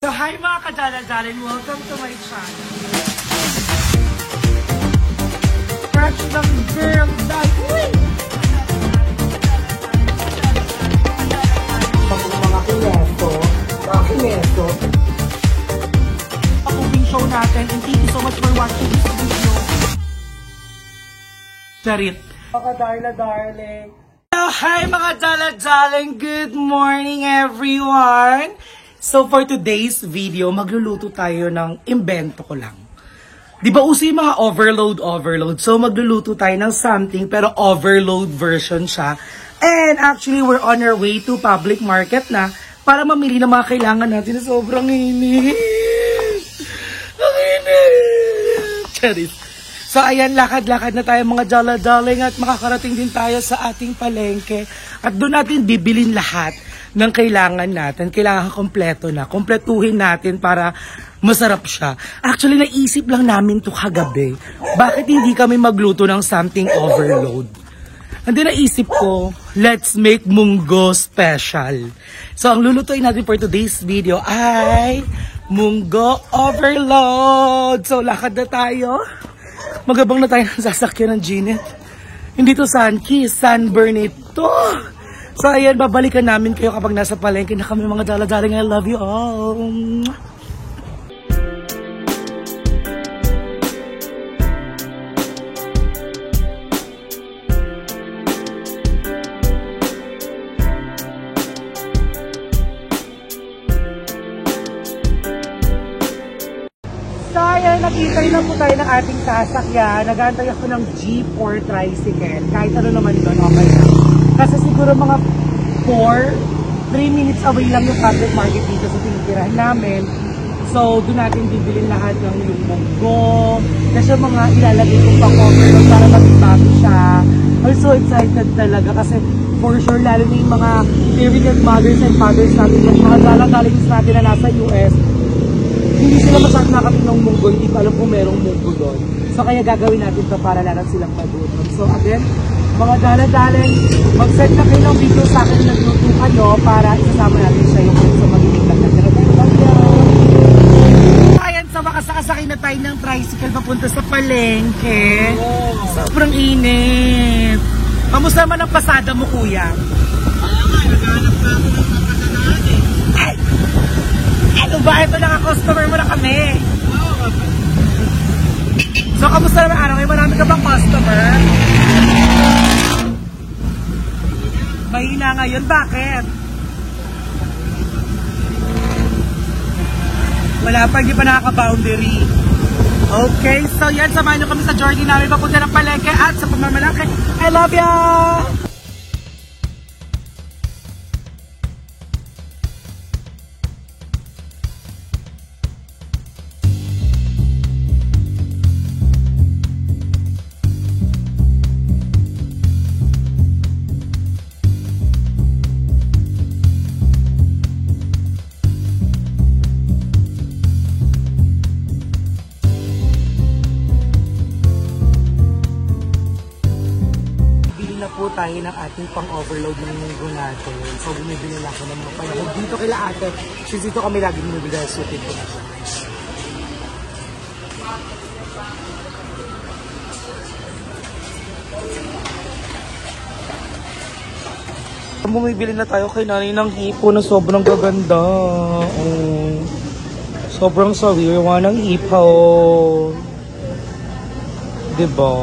So hi mga kadala-daling, welcome to my channel. Crush ng girl dahil mga kineso. Ang show natin, and thank you so much for watching this video. Charit. Mga darling. So hi mga dala-daling, good morning everyone. So for today's video, magluluto tayo ng imbento ko lang. Di ba uso yung mga overload? So magluluto tayo ng something pero overload version siya. And actually, we're on our way to public market na para mamili ng mga kailangan natin na sobrang init. Ang init! Charis. So ayan, lakad-lakad na tayo mga dala-daling at makakarating din tayo sa ating palengke. At doon natin bibilin lahat ng kailangan natin. Kailangan kompleto na. Kompletuhin natin para masarap siya. Actually, naisip lang namin to kagabi. Bakit hindi kami magluto ng something overload? And then naisip ko, let's make munggo special. So, ang lulutuin natin for today's video ay munggo overload. So, lakad na tayo. Magabang na tayo ng sasakyan ng Jeanette. Hindi to Sunkiss, Sunburn ito. So, ayan, babalikan namin kayo kapag nasa palengke na kami mga dala-daling. I love you all. So, ayan, nakita na po tayo ng ating sasakyan. Nag-aantay ako ng jeep or tricycle. Kahit ano naman doon, okay na. Kasi siguro mga 3 minutes away lang yung public market dito sa tinitirahan namin. So, doon natin bibilin lahat ng yung munggo. Kasi yung mga ilalagay kong pang-overload para mag-bago siya. I'm so excited talaga kasi for sure, lalo na yung mga period mothers and fathers natin, yung mga dala-dalings natin na nasa US, hindi sila masyadong nakating ng munggo, hindi pa alam kung merong munggo doon. So, kaya gagawin natin to para lahat silang magutom. So, again, mga dala-daling, mag-set na kayo ng video sa akin na nagluto kayo para isasama natin siya yung sa magiging lagyan. Ayan, sa makasakasakay na tayo ng tricycle papunta sa palengke. Sobrang init. Kamusta naman ang pasada mo, kuya? Naghanap na ako ng kapasadaan eh. Ay! Ano ba? Ito naka-customer mo na kami. So, kamusta naman araw? May marami ka bang customer? Mahina ngayon. Bakit? Wala pa, hindi pa nakaka-boundary. Okay, so yan, samahan nyo kami sa journey namin papunta ng palengke at sa pamamalaki. I love ya! Po tayo ng ating pang-overload ng munggo natin. So, bumibili lang ako ng mga panahon. Dito kila ate, since dito kami lagi bumibili dahil suited ko na siya. Bumibili na tayo kay nanay ng hipo na sobrang gaganda. Sobrang sariwa ng hipo. Diba?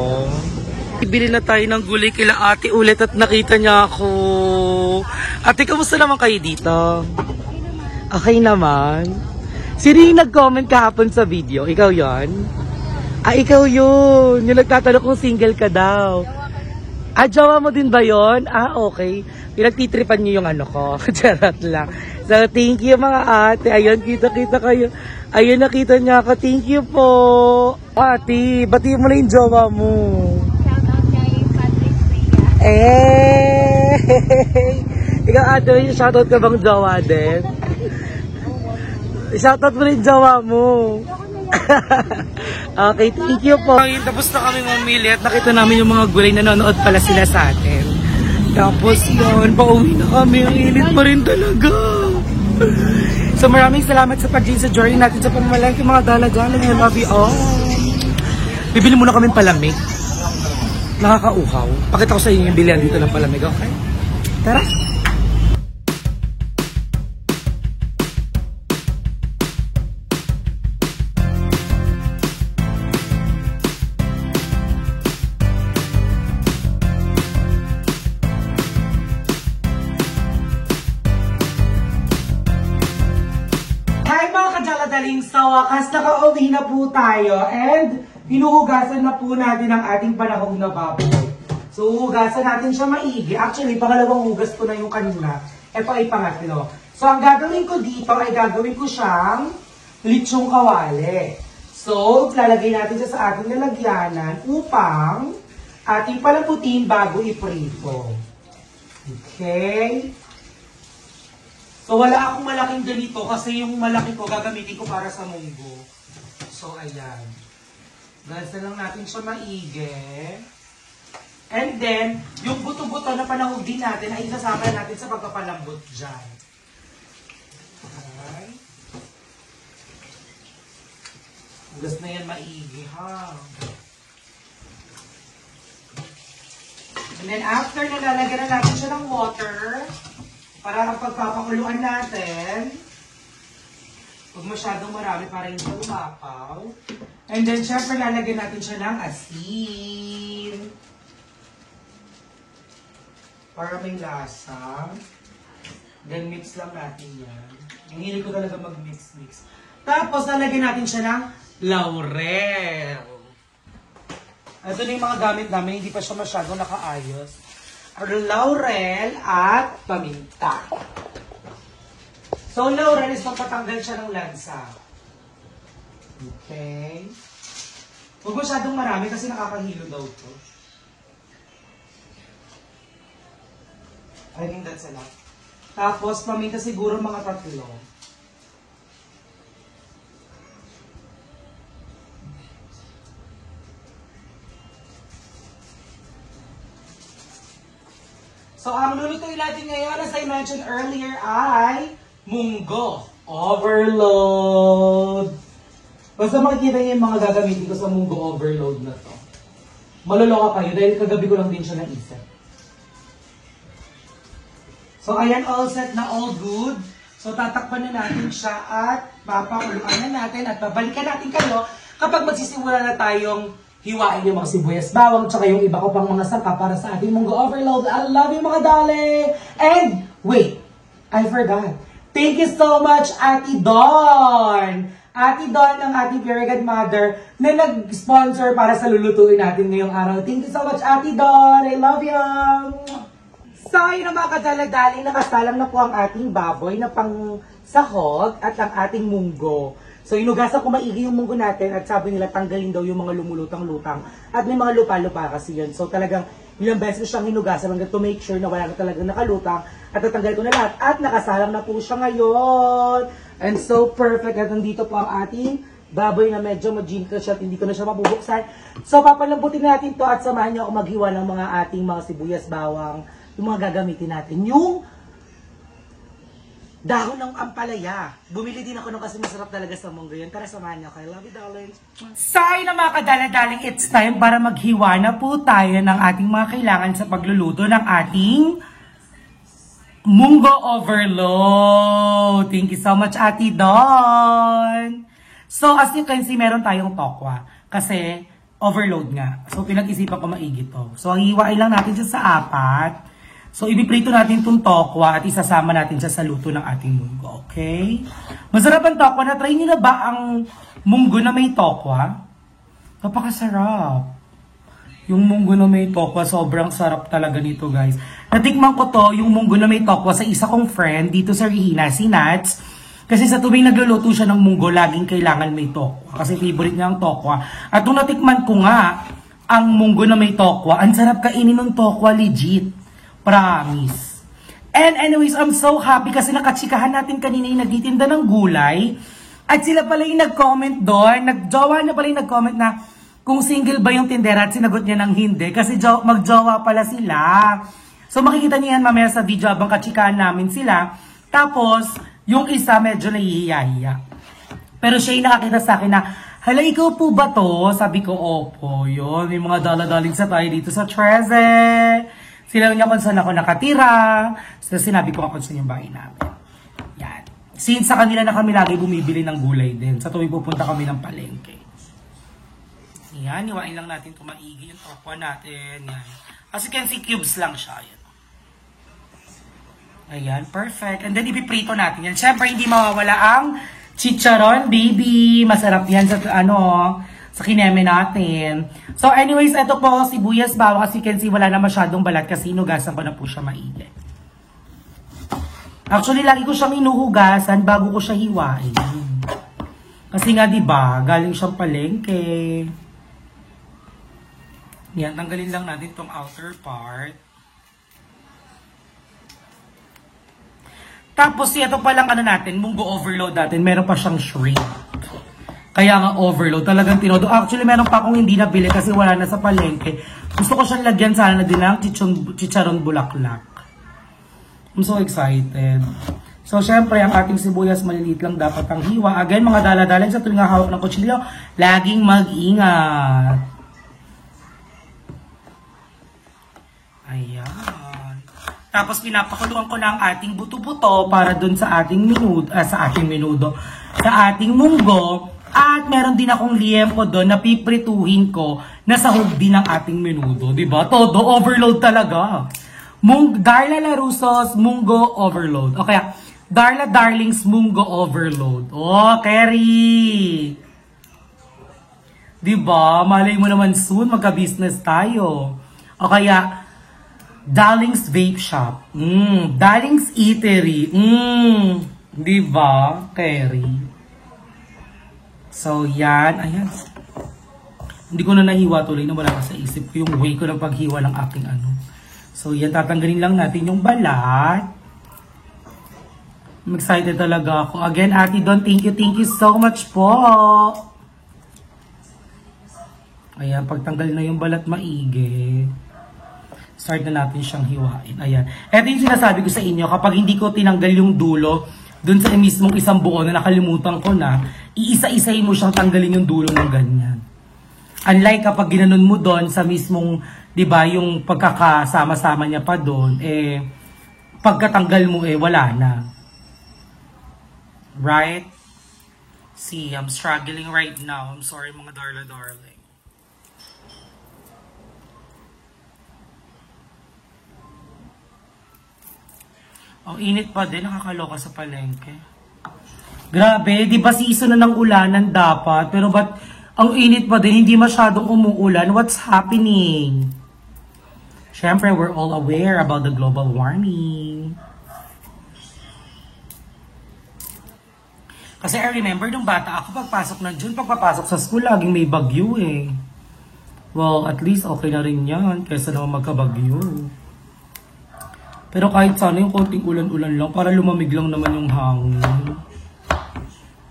Bili na tayo ng gulay kila ate ulit at nakita niya ako. Ate, kamusta naman kayo dito? Okay naman. Sino yung nag-comment kahapon sa video? Ikaw yon? Ah, ikaw yun. Yung nagtatanong kung single ka daw. Ah, jowa mo din ba yon? Ah, okay. Pinagtitripan niyo yung ano ko. Charot lang. So, thank you mga ate. Ayun, kita-kita kayo. Ayun, nakita niya ako. Thank you po. Ate, batiin mo na yung jowa mo. Eh! Ikaw ate, shoutout ka bang jowa din? Shoutout mo rin jowa mo. Okay, thank you po. Tapos na kami mamili at nakita namin yung mga gulay na nanonood pala sila sa atin. Tapos yun, pauwi na kami. Ang init pa rin talaga. So maraming salamat sa pag-join sa journey natin sa pamamalengke mga dala-dala. I love you all. Bibili muna kami palamig. Nakakauhaw. Pakita ko sa inyo yung bilihan dito ng palamig, okay? Tara! Sa wakas, nakauwi na po tayo and hinuhugasan na po natin ang ating panahog na baboy. So, hugasan natin siya maigi. Actually, pangalawang hugas ko na yung kanina. Ito ay pangatlo. So, ang gagawin ko dito ay gagawin ko siyang litsong kawali. So, lalagay natin siya sa ating lalagyanan upang ating palambutin bago iprito. Okay? So, wala akong malaking ganito kasi yung malaki ko gagamitin ko para sa munggo. So, ayan. Gansan lang natin siya maigi. And then, yung buto-buto na panahog din natin ay isasama natin sa pagpapalambot dyan. Okay. Hugas na yan maigi, ha? And then, after na lalagyan na natin siya ng water, para ang pagpapakuluan natin, huwag masyadong marami para hindi siya umapaw. And then, syempre, lalagyan natin siya ng asin. Para may lasa. Then, mix lang natin yan. Ang hilig ko talaga mag-mix-mix. Tapos, lalagyan natin siya ng laurel. Ito na yung mga gamit namin, hindi pa siya masyadong nakaayos. Laurel at paminta. So, laurel is magpatanggal siya ng lansa. Okay. Huwag masyadong marami kasi nakakahilo daw to. I think that's enough. Tapos, paminta siguro mga 3. So, ang lulutuin natin ngayon, as I mentioned earlier, ay munggo overload. Basta makikita niyo yung mga gagamitin ko sa munggo overload na to. Maloloka kayo dahil kagabi ko lang din siya naisip. So, ayan, all set na, all good. So, tatakpan na natin siya at papakuluan na natin at babalikan natin kayo kapag magsisimula na tayong hiwain yung mga sibuyas, bawang, tsaka yung iba ko pang mga sangka para sa ating munggo overload. I love you mga dali! And, wait, I forgot. Thank you so much, Ate Dawn! Ate Dawn ng ating very good mother na nag-sponsor para sa lulutuin natin ngayong araw. Thank you so much, Ate Dawn! I love you! So, yun ang mga kadala-dali, nakasalang na po ang ating baboy na pang sahog at ang ating munggo. So, inugasan ko maigi yung munggo natin at sabi nila tanggalin daw yung mga lumulutang-lutang. At may mga lupa-lupa kasi yun. So, talagang ilang beses ko siyang hinugasan hanggang to make sure na wala na talagang nakalutang. At natanggal ko na lahat. At nakasalang na po siya ngayon. And so perfect. At nandito po ang ating baboy na medyo mag-jinkle siya at hindi ko na siya mabubuksan. So, papalambutin natin to at samahan niyo ako maghiwa ng mga ating mga sibuyas, bawang, yung mga gagamitin natin. Yung dahon ng ampalaya. Bumili din ako nung kasi masarap talaga sa munggo yun. Tara, samahan niyo ako. I love you, darling. Say na mga kadala-daling, it's time para maghiwa na po tayo ng ating mga kailangan sa pagluluto ng ating munggo overload. Thank you so much, Ate Dawn. So, as you can see, meron tayong tokwa. Kasi, overload nga. So, pinag-isipan ko maigi to. So, hiwain lang natin siya sa 4. So, ibiprito natin itong tokwa at isasama natin siya sa luto ng ating munggo. Okay? Masarap ang tokwa. Na-try niyo na ba ang munggo na may tokwa? Napakasarap. Yung munggo na may tokwa, sobrang sarap talaga nito, guys. Natikman ko to, yung munggo na may tokwa sa isa kong friend dito sa Regina, si Nats. Kasi sa tuwing nagluluto siya ng munggo, laging kailangan may tokwa. Kasi favorite niya ang tokwa. At nung natikman ko nga, ang munggo na may tokwa, ang sarap kainin ng tokwa, legit. Promise. And anyways, I'm so happy kasi nakatsikahan natin kanina yung nagtitinda ng gulay. At sila pala yung nag-comment doon. Nagjowa na pala yung nag-comment na kung single ba yung tindera at sinagot niya ng hindi. Kasi magjowa pala sila. So makikita niyo yan mamaya sa video habang katsikahan namin sila. Tapos, Yung isa medyo nahihiya-hiya. Pero siya yung nakakita sa akin na, hala, ikaw po ba to? Sabi ko, opo, yun. May mga daladaling sa tayo dito sa Treze. Sila niya kung saan ako nakatira. So, sinabi ko kung saan yung bahay namin. Yan. Since sa kanila na kami lagi bumibili ng gulay din. Sa tuwing pupunta kami ng palengke. Yan, iwain lang natin ito maigi yung topo natin. Yan. As you can see, cubes lang siya. Yan. Ayan, perfect. And then, ipiprito natin yan. Siyempre, hindi mawawala ang chicharon, baby. Masarap yan sa, sa kineme natin. So, anyways, ito po, sibuyas, bawang. As you can see, wala na masyadong balat kasi inugasan ko na po siya maigi. Actually, lagi ko siyang inuhugasan bago ko siya hiwain. Kasi nga, diba, galing siyang palengke. Yan, tanggalin lang natin itong outer part. Tapos, ito palang natin, munggo overload natin. Meron pa siyang shrimp. Kaya nga overload. Talagang tinodo. Actually, meron pa akong hindi nabili kasi wala na sa palengke. Gusto ko siyang lagyan sana na din ng chicharon bulaklak. I'm so excited. So, syempre, ang ating sibuyas maliliit lang dapat ang hiwa. Again, mga daladalan sa tuwing hawak ng kutsilyo, laging mag-ingat. Ayan. Tapos pinapakuluan ko na ang ating buto-buto para dun sa ating menudo, sa ating munggo. At meron din akong liempo doon na piprituhin ko na sahog din ng ating menudo. Diba? Todo overload talaga. Darla Larusos, munggo overload. O kaya, Darla Darlings, munggo overload. Oh, Kerry! Diba? Malay mo naman soon, magka-business tayo. O kaya, Darling's Vape Shop. Darling's Eatery. Diba, Kerry? So, yan. Ayan. Hindi ko na nahiwa tuloy na wala sa isip ko yung way ko ng paghiwa ng aking So, yan. Tatanggalin lang natin yung balat. I'm excited talaga ako. Again, Ate Don, thank you so much po. Ayan, pagtanggal na yung balat maigi. Start na natin siyang hiwain. Ayan. Ito yung sinasabi ko sa inyo, kapag hindi ko tinanggal yung dulo, dun sa mismong isang buo na nakalimutan ko na, iisa-isay mo siyang tanggalin yung dulo ng ganyan. Unlike kapag ginanon mo doon sa mismong, di ba, yung pagkakasama-sama niya pa doon, pagkatanggal mo, wala na. Right? See, I'm struggling right now. I'm sorry mga darling. Ang init pa din, nakakaloka sa palengke. Grabe, di ba season na ng ulanan dapat? Pero ba't ang init pa din, hindi masyadong umuulan? What's happening? Siyempre, we're all aware about the global warming. Kasi I remember nung bata ako, pagpasok ng June, pagpapasok sa school, laging may bagyo eh. Well, at least okay na rin yan, kaysa naman magkabagyo. Pero kahit sana yung konting ulan-ulan lang, para lumamig lang naman yung hangin.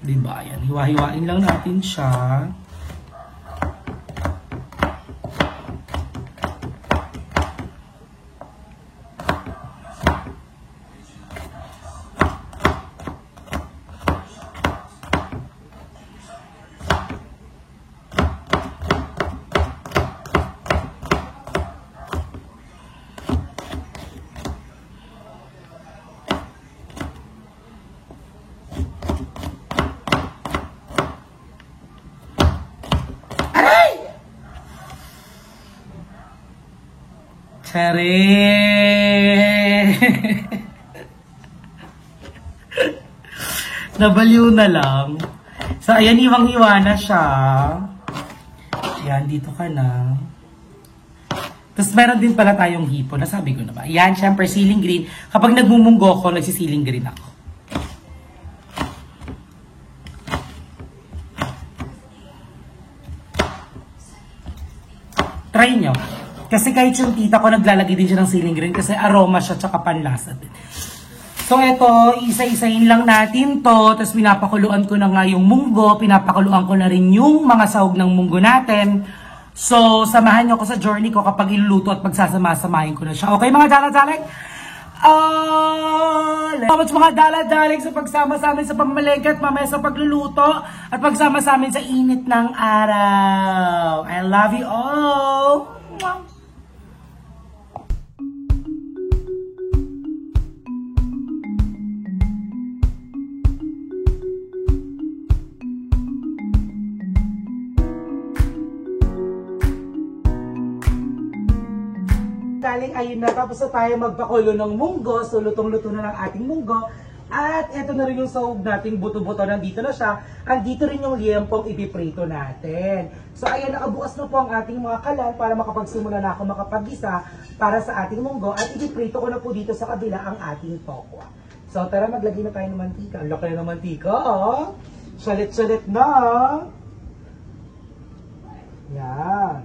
Diba yan? Hiwa-hiwain lang natin siya. Cherry! Nabaliw na lang. So, ayan, hiwang-hiwa na siya. Ayan, dito ka na. Tapos, meron din pala tayong hipon. Nasabi ko na ba? Ayan, syempre, ceiling green. Kapag nagmumunggo ko, nagsisiling green ako. Try nyo. Kasi kahit yung tita ko, naglalagay din siya ng ceiling green kasi aroma siya tsaka panlasa din. So, ito, isa-isahin lang natin to. Tapos, pinapakuluan ko na nga yung munggo. Pinapakuluan ko na rin yung mga sahog ng munggo natin. So, samahan nyo ko sa journey ko kapag iluluto at pagsasama-samahin ko na siya. Okay, mga dalag-dalag? Salamat sa mga daladaling sa pagsama sa amin sa pagmalengke at mamaya sa pagluluto at pagsama sa amin sa init ng araw. I love you all! Galing ayun na, tapos na tayo magpakulo ng munggo. So lutong-luto na ng ating munggo. At eto na rin yung sahog nating buto-buto. Nandito na siya. Andito rin yung liempong ipiprito natin. So ayan, nakabukas na po ang ating mga kalan para makapagsimula na ako makapag-isa para sa ating munggo. At ipiprito ko na po dito sa kabila ang ating tokwa. So tara, maglagay na tayo ng mantika. Ang laki na ng mantika, oh. Salit-salit na. Yan.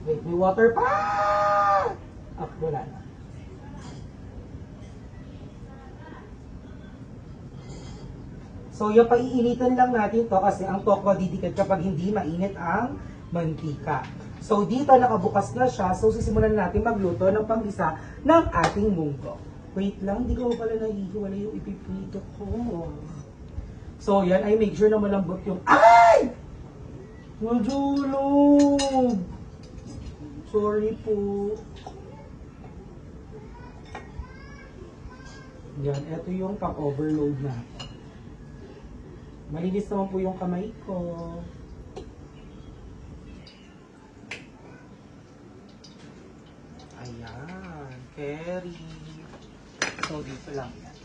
Wait, may water pa! Ah, wala na. So, yung paiinitan lang natin to kasi ang tokwa didikit kapag hindi mainit ang mantika. So, dito nakabukas na siya. So, sisimulan natin magluto ng pang-isa ng ating munggo. Wait lang, hindi ko pala nahihiwala yung ipiprito ko. So, yan ay make sure na malambot yung... Ay! Nadulog! Sorry po. Yan, ito yung pang-overload natin. Malinis naman po yung kamay ko. Ayan, carry. So, dito lang yan.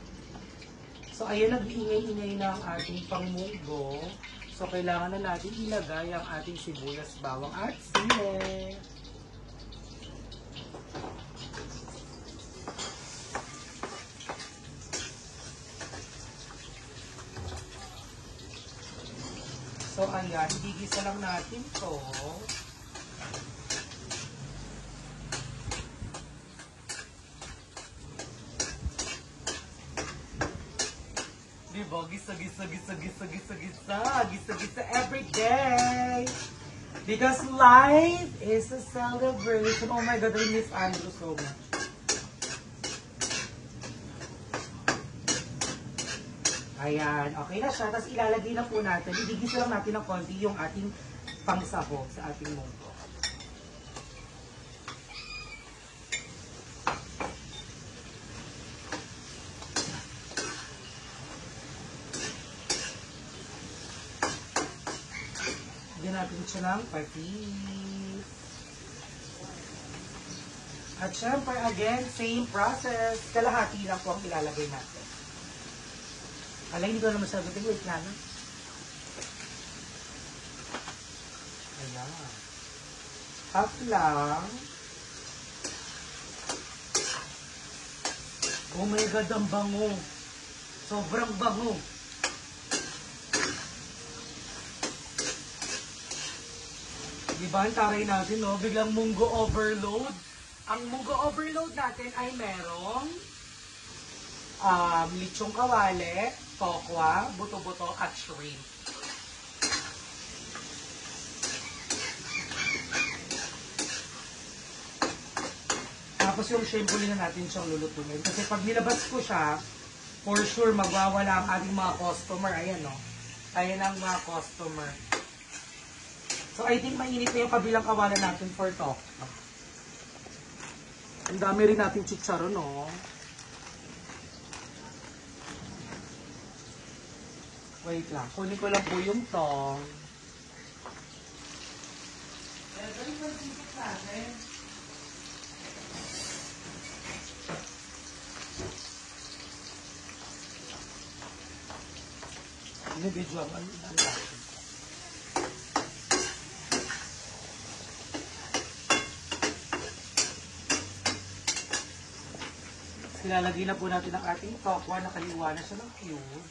So, ayan, nag-iingay-ingay na ang ating pangmunggo. So, kailangan na natin ilagay ang ating sibuyas, bawang at sili. So, ayan, igigisa lang natin to. Diba? Gisa every day. Because life is a celebration. Oh my God, I miss Andrew so much. Ayan, okay na siya. Tapos ilalagay na po natin. Idigisa lang natin ng konti yung ating pangsahog sa ating munggo. Bigyan natin siya ng patis. At syempre, again, same process. Kalahati lang po ang ilalagay natin. Alay, hindi ko naman sagutin. Wait na, no? Ayan. Half lang. Oh my God, ang bango. Sobrang bango. Diba, ang taray natin, no? Biglang munggo overload. Ang munggo overload natin ay merong lechong kawali, tokwa, buto-buto, at shrimp. Tapos yung shrimp ulit na natin siyang lulutuin. Kasi pag nilabas ko siya, for sure magwawala ang ating mga customer. Ayan, no? Ayan ang mga customer. So I think mainit na yung kabilang kawala natin for tokwa. Ang dami rin natin chicharon, no? Wait lang, kunin ko lang po yung tong. Ito yung pag-isip natin. Ini-video ang natin. Ilalagay na po natin ang ating tokwa na kaliwa na siya ng cube.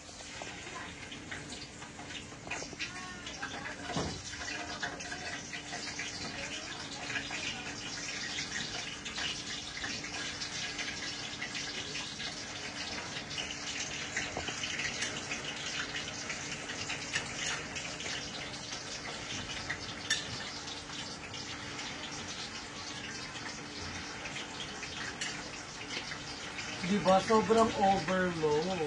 Diba? Sobrang overload.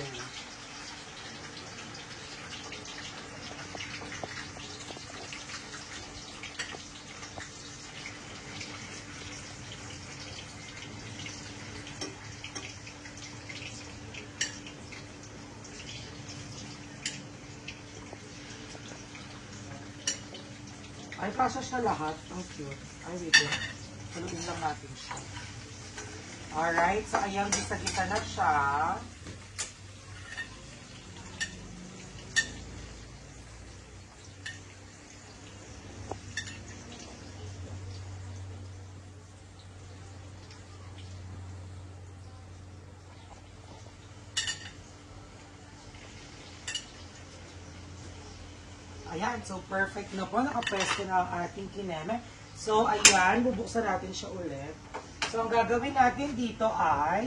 Ay, kasha siya lahat. Ang cute. Ay, wait lang. Salutin lang natin siya. Alright, so ayan, gisa-gisa na siya. Ayan, so perfect na po. Nakapwesto na ang ating kineme. So, ayan, bubuksan natin siya ulit. So, ang gagawin natin dito ay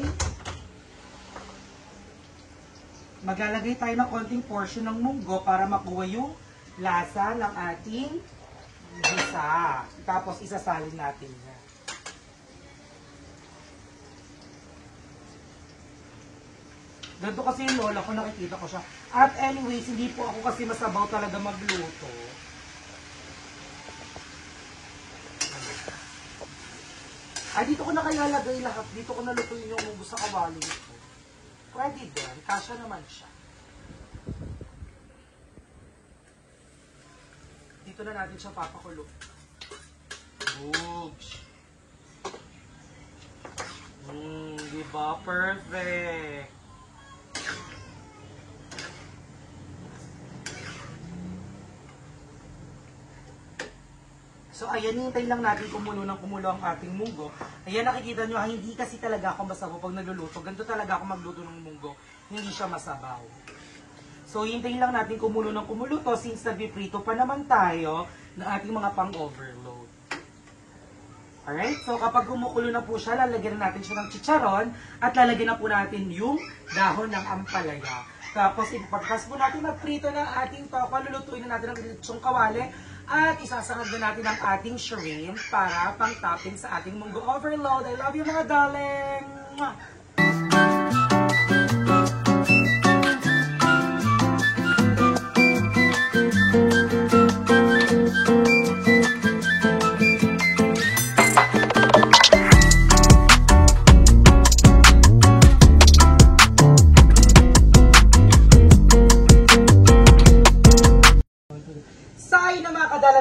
maglalagay tayo ng konting portion ng munggo para makuha yung lasa ng ating gisa. Tapos, isasalin natin yan. Ganito kasi yung lola ko, nakikita ko siya. At anyways, hindi po ako kasi masabaw talaga magluto. Ay, dito ko na kaya lagay lahat. Dito ko nalutuin yung munggo sa kawali ko. Pwede din. Kasya naman siya. Dito na natin siya papakulo. Oops. Diba? Perfect. So, ayan, hintayin lang natin kumulo ang ating munggo. Ayan, nakikita nyo, hindi kasi talaga ako masabaw pag nagluluto. Ganito talaga ako magluto ng munggo. Hindi siya masabaw. So, hintayin lang natin kumulo to since nagpiprito pa naman tayo ng ating mga pang-overload. Alright, so kapag kumukulo na po siya, lalagyan na natin siya ng chicharon at lalagyan na po natin yung dahon ng ampalaya. Tapos, ipagkas po natin magprito ng ating toko, lulutuin na natin ang litsong kawali. At isasangag na natin ang ating shrimp para pang-topping sa ating munggo overload. I love you mga darling!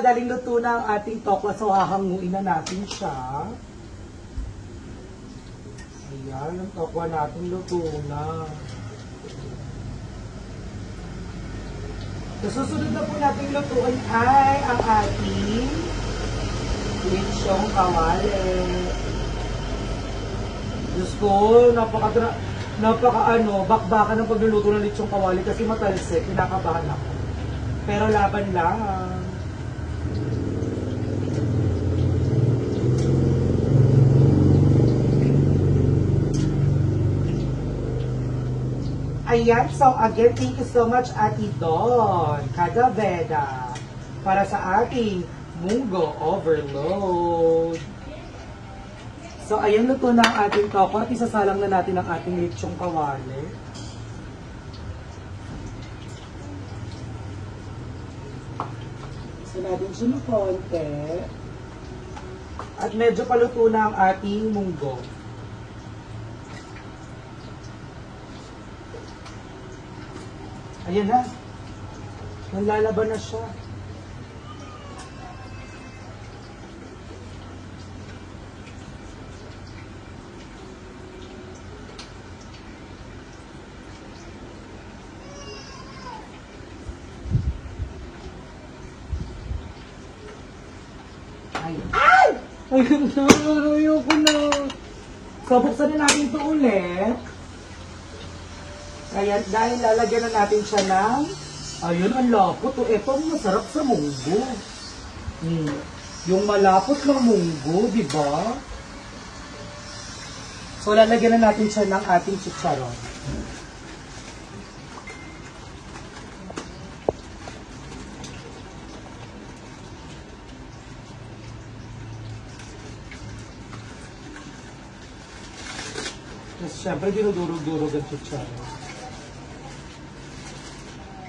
Daling luto na ang ating tokwa, so hahanguin na natin siya. Ayan, ang tokwa natin luto na. So, susunod na po natin lutuin ay ang ating lechong kawali. Diyos ko, bakbakan ng pagluluto ng lechong kawali kasi matalsik, kinakabahan ako. Pero laban lang. Ayan, so again, thank you so much Ate Don Cadaveda para sa ating munggo overload. So ayan, luto na ang ating toko at isasalang na natin ang ating lechong kawali. So natin siya ng konti. At medyo paluto na ang ating munggo. Ayan na. Nalalaban na siya. Ay! Ay! Ayoko na. So, buksan na natin ito ulit. Kaya dahil lalagyan na natin siya ng, ayun, ang lapot. Ito ang masarap sa munggo. Yung malapot ng munggo, di ba? So, lalagyan na natin siya ng ating chicharon. syempre dinudurog-durog ang chicharon.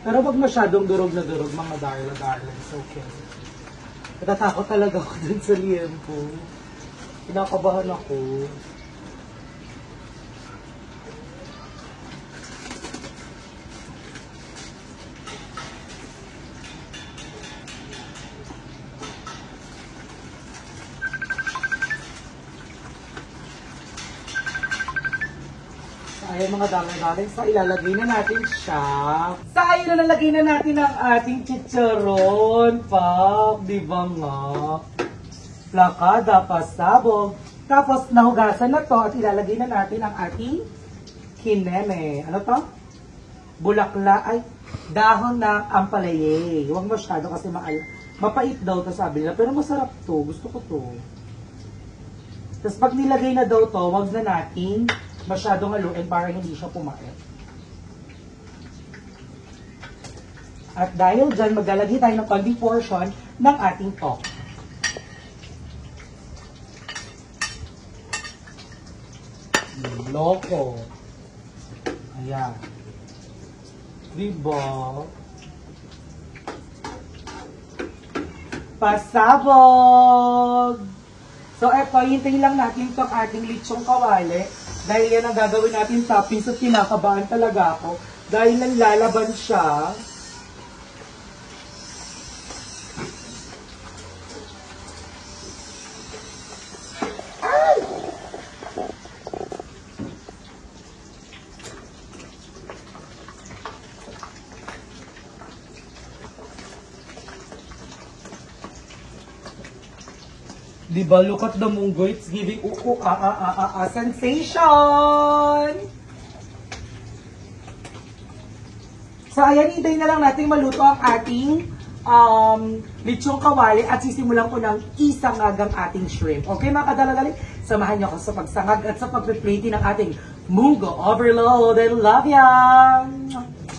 Pero wag masyadong durog na durog, mga darlings, okay. Natatakot talaga ako dun sa liempo. Kinakabahan ako. Ayan mga darling, so ilalagay na natin siya. So ayun na, nalagay na natin ang ating chicharon, Pak. Di ba nga? Plakada, pasabog. Tapos nahugasan na to at ilalagay na natin ang ating kineme. Ano to? Bulakla, ay, dahon ng ampalaye. Huwag masyado kasi mapait daw to sabi nila. Pero masarap to, gusto ko to. Tapos pag nilagay na daw to, huwag na natin masyadong haluin para hindi siya pumait. At dahil dyan, maglalagay tayo ng konting portion ng ating tok. Loko. Ayan. Diba? Pasabog! So, eto, hintayin lang natin itong ating litsong kawali. Dahil yan ang gagawin natin toppings at kinakabahan talaga ako. Dahil nanlalaban siya. Ay! Diba, look at the munggo, it's giving sensation! So, ayan, hintayin na lang natin maluto ang ating lechong kawali at sisimulan ko ng isangagang ating shrimp. Okay, mga kadalagali, samahan niyo ako sa pagsangag at sa pagpiplate ng ating munggo overload. I love ya!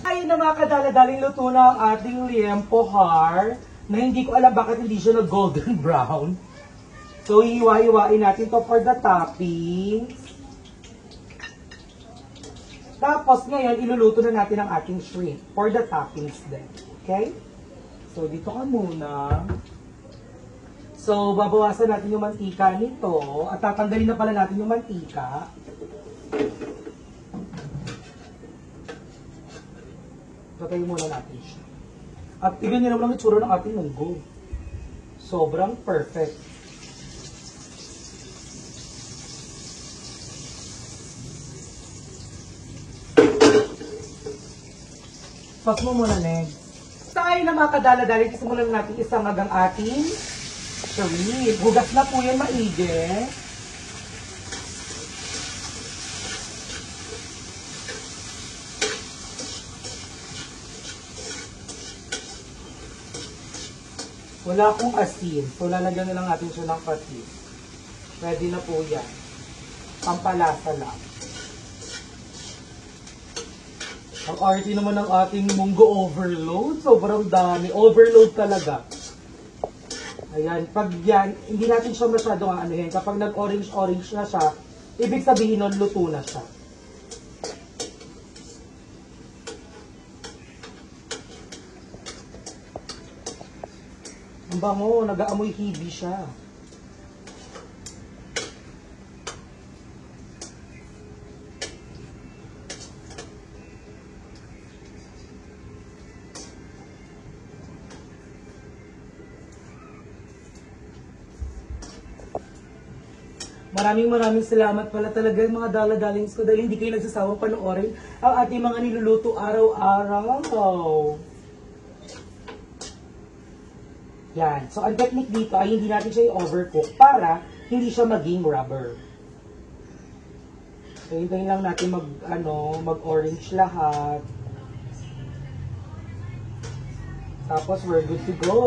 Ayun na mga kadaladaling, luto na ang ating liempo har na hindi ko alam bakit hindi siya na golden brown. So, iiwa-iwain natin to for the toppings. Tapos, ngayon, iluluto na natin ang ating shrimp for the toppings din. Okay? So, dito ka muna. So, babawasan natin yung mantika nito. At tatanggalin na pala natin yung mantika. Patayin muna natin siya. At tignan nyo naman ang itsura ng ating munggo. Sobrang perfect. Pas mo muna, Ned. Tayo na mga kadala-dali, simulan natin isangag ang ating shrimp. Hugas na po yan maigi. Wala akong asin, so lalagyan na lang natin siya ng patis. Ready na po yan. Pampalasa lang. Ang arty naman ng ating munggo overload. Sobrang dami. Overload talaga. Ayan. Pag yan, hindi natin siya masyadong aanuhin. Kapag nag-orange-orange na siya, ibig sabihin nun, luto na siya. Ang bango. Nag-aamoy hibi siya. Maraming salamat pala talaga mga dala-dalings ko dahil hindi kayo nagsasawang panoorin ang ating mga niluluto araw-araw. Yan. So, ang technique dito ay hindi natin siya i-overcook para hindi siya maging rubber. So, hintayin lang natin mag-orange lahat. Tapos, we're good to go.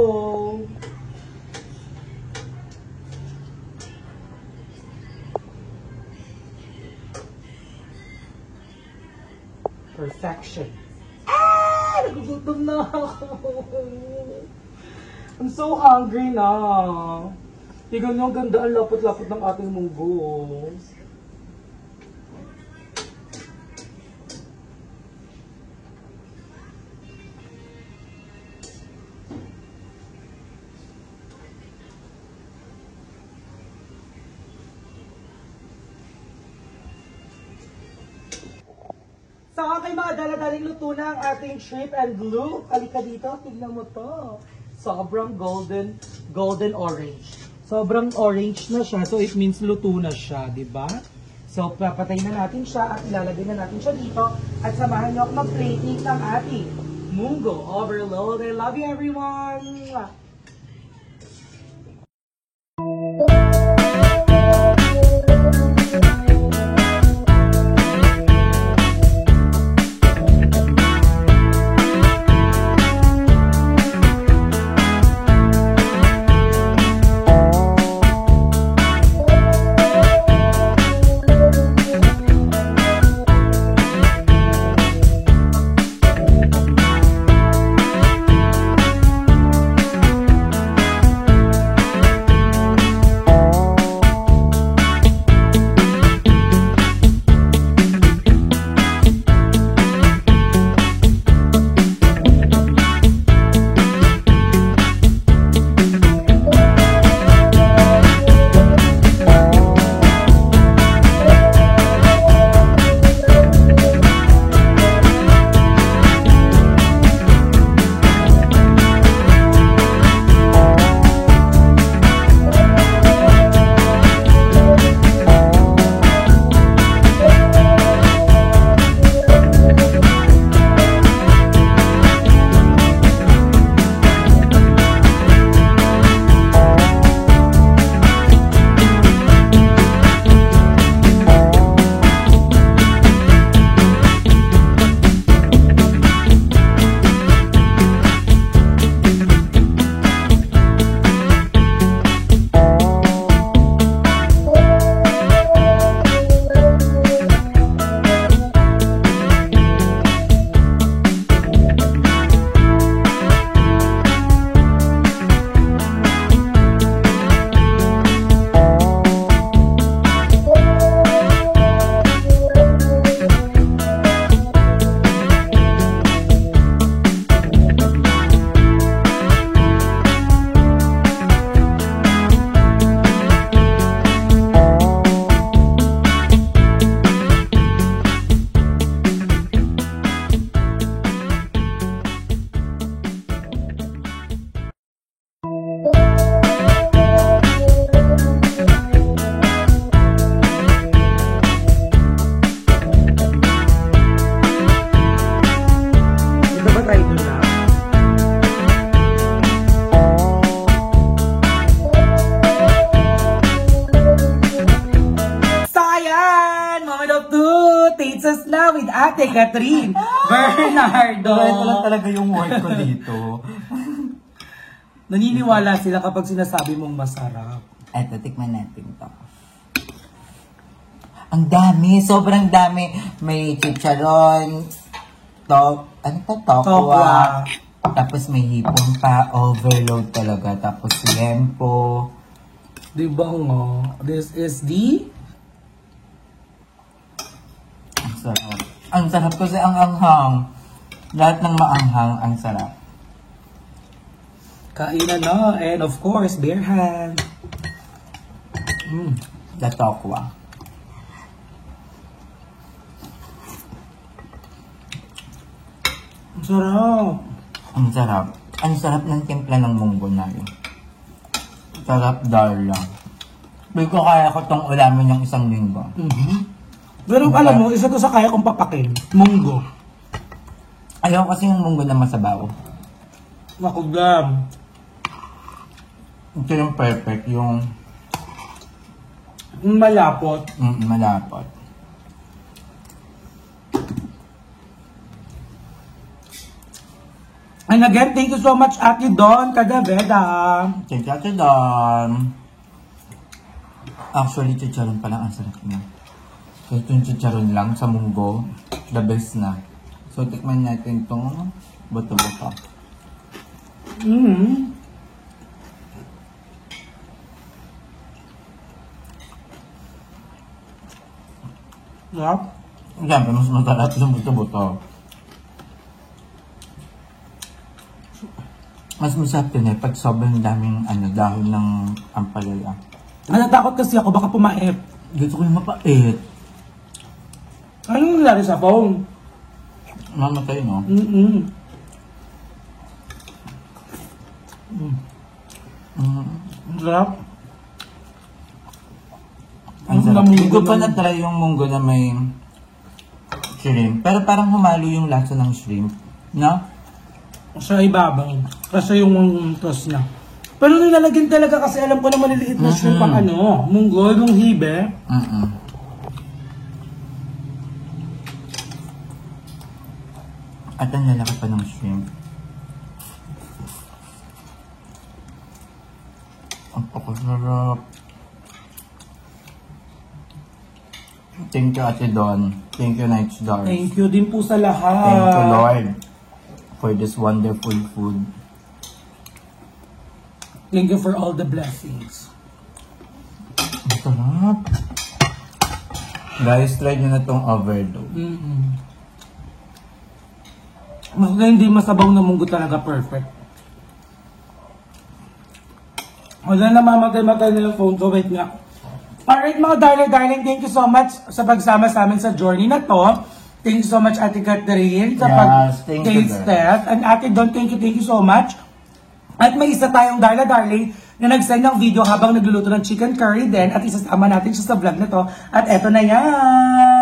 Perfection. Ah! Nagugutom na ako. I'm so hungry na. Tignan nyo ang ganda, ang lapot-lapot ng ating munggo. Okay mga daladaling luto na ang ating shrimp and blue. Halika dito, tignan mo to. Sobrang golden orange. Sobrang orange na siya, so it means luto na siya, di ba? So, papatay na natin siya at ilalagay na natin siya dito. At samahan niyo ako mag-plating ng ating Munggo Overload. I love you everyone! Taste na with Ate Catherine Bernardo. Ito lang talaga yung word ko dito. Naniniwala sila kapag sinasabi mong masarap. Eto, tikman natin to. Ang dami, sobrang dami. May chicharon, ano to? Tokwa. Tapos may hipon pa, overload talaga. Tapos lempo. Diba nga? This is the... Ang sarap. Ang sarap kasi ang anghang. Lahat ng maanghang, ang sarap. Kainan na. And of course, bare hand. The tokwa. Ang sarap. Ang sarap. Ang sarap ng timpla ng munggo namin. Sarap darla. Hindi ko kaya ko tong ulamin yung isang linggo. Pero alam mo, isa to sa kaya kong papakin. Munggo. Ayaw kasi yung munggo na masabaw. Makugam. Ito yung perfect, yung Malapot. malapot. And again, thank you so much, Ate Don Cadaveda. Chicharon. Actually, chicharon pa lang ang sarap niya. So, itong chicharon lang sa munggo, the best na. So, tikman natin itong buto-buto. Sarap. Siyempre, mas masarap yung buto-buto. Mas masarap yun pag sobrang daming dahon ng ampalaya. Natakot kasi ako, baka pumait. Gusto ko yung mapait. Anong nangyari sa phone? Mamatay, no? Mm-mm. Ang sarap. Ang sarap. Ang Hindi ko pa naman. na-try yung munggo na may shrimp. Pero parang humalo yung lasa ng shrimp. No? Sa ibabaw. Kasi yung toss niya. Pero nilalagyan talaga kasi alam ko na maliliit na shrimp ang ano, munggo, yung hibe. At ang lalaki pa ng shrimp. Ang pakasarap. Thank you, Ate Don. Thank you, Night Stars. Thank you din po sa lahat. Thank you, Lord, for this wonderful food. Thank you for all the blessings. Ang sarap. Guys, try nyo na tong overload. Mas na hindi masabaw na munggo talaga perfect. Wala na mamatay-matay na yung phone ko. Wait nga. Alright mga darling, thank you so much sa pagsama sa amin sa journey na to. Thank you so much Ate Catherine sa Yes, thank you, pag-taste girl. test. And Ate Don, thank you so much. At may isa tayong darling na nag-send ng video habang nagluluto ng chicken curry din at isasama natin siya sa vlog na to. At eto na yan!